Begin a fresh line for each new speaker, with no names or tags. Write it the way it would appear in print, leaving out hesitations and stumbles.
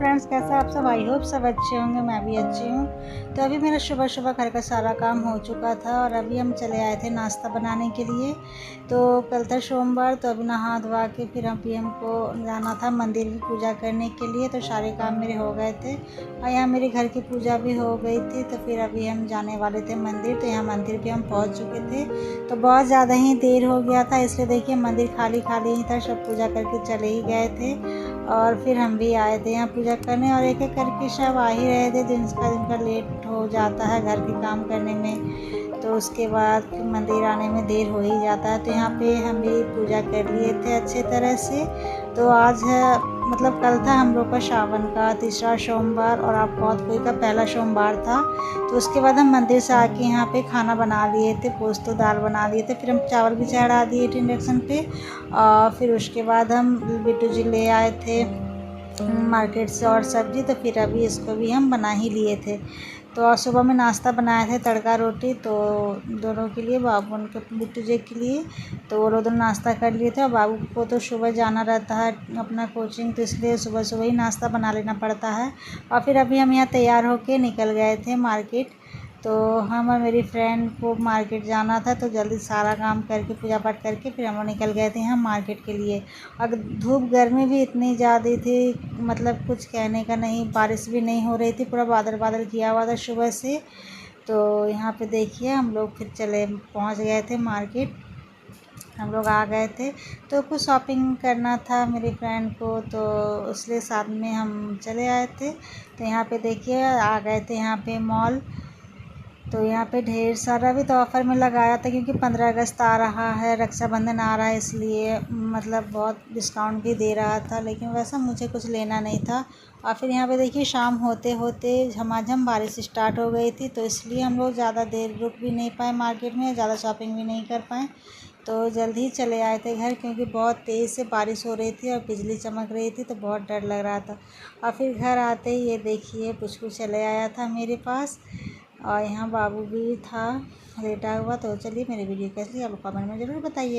Friends, कैसे आप सब? आई होप सब अच्छे होंगे, मैं भी अच्छी हूँ। तो अभी मेरा सुबह सुबह घर का सारा काम हो चुका था और अभी हम चले आए थे नाश्ता बनाने के लिए। तो कल था सोमवार, तो अभी नहा धोवा के फिर अभी हमको जाना था मंदिर की पूजा करने के लिए। तो सारे काम मेरे हो गए थे और यहाँ मेरे घर की पूजा भी हो गई थी। तो फिर अभी हम जाने वाले थे मंदिर। तो यहाँ मंदिर भी हम पहुँच चुके थे। तो बहुत ज़्यादा ही देर हो गया था, इसलिए देखिए मंदिर खाली खाली ही था, सब पूजा करके चले ही गए थे। और फिर हम भी आए थे यहाँ पूजा करने और एक एक करके सब आ ही रहे थे। जिनका लेट हो जाता है घर के काम करने में, तो उसके बाद फिर मंदिर आने में देर हो ही जाता है। तो यहाँ पे हम भी पूजा कर लिए थे अच्छे तरह से। तो आज है मतलब कल था हम लोग का सावन का तीसरा सोमवार और आप बहुत कोई का पहला सोमवार था। तो उसके बाद हम मंदिर से आके यहाँ पे खाना बना लिए थे, पोस्तो दाल बना लिए थे। फिर हम चावल भी चढ़ा दिए थे इंडक्शन पे। और फिर उसके बाद हम बिट्टू जी ले आए थे मार्केट से और सब्ज़ी। तो फिर अभी इसको भी हम बना ही लिए थे। तो आज सुबह में नाश्ता बनाए थे तड़का रोटी, तो दोनों के लिए, बाबू उनके बिट्टू जी के लिए। तो वो लोग दोनों नाश्ता कर लिए थे और बाबू को तो सुबह जाना रहता है अपना कोचिंग, तो इसलिए सुबह सुबह ही नाश्ता बना लेना पड़ता है। और फिर अभी हम यहाँ तैयार होके निकल गए थे मार्केट। तो हम और मेरी फ्रेंड को मार्केट जाना था, तो जल्दी सारा काम करके पूजा पाठ करके फिर हम लोग निकल गए थे यहाँ मार्केट के लिए। और धूप गर्मी भी इतनी ज़्यादा थी, मतलब कुछ कहने का नहीं। बारिश भी नहीं हो रही थी, पूरा बादल बादल किया हुआ था सुबह से। तो यहाँ पे देखिए हम लोग फिर पहुँच गए थे मार्केट। हम लोग आ गए थे, तो कुछ शॉपिंग करना था मेरी फ्रेंड को, तो इसलिए साथ में हम चले आए थे। तो यहाँ पे देखिए आ गए थे यहाँ पे मॉल। तो यहाँ पे ढेर सारा भी तो ऑफ़र में लगाया था, क्योंकि 15 अगस्त आ रहा है, रक्षाबंधन आ रहा है, इसलिए मतलब बहुत डिस्काउंट भी दे रहा था। लेकिन वैसा मुझे कुछ लेना नहीं था। और फिर यहाँ पे देखिए शाम होते होते झमाझम बारिश स्टार्ट हो गई थी, तो इसलिए हम लोग ज़्यादा देर रुक भी नहीं पाए मार्केट में, ज़्यादा शॉपिंग भी नहीं कर पाए। तो जल्दी ही चले आए थे घर, क्योंकि बहुत तेज़ से बारिश हो रही थी और बिजली चमक रही थी, तो बहुत डर लग रहा था। और फिर घर आते ही ये देखिए पुचकू चले आया था मेरे पास। और यहाँ बाबू भी था लेटा हुआ। तो चलिए मेरी वीडियो कैसी लगी आप कमेंट में ज़रूर बताइए।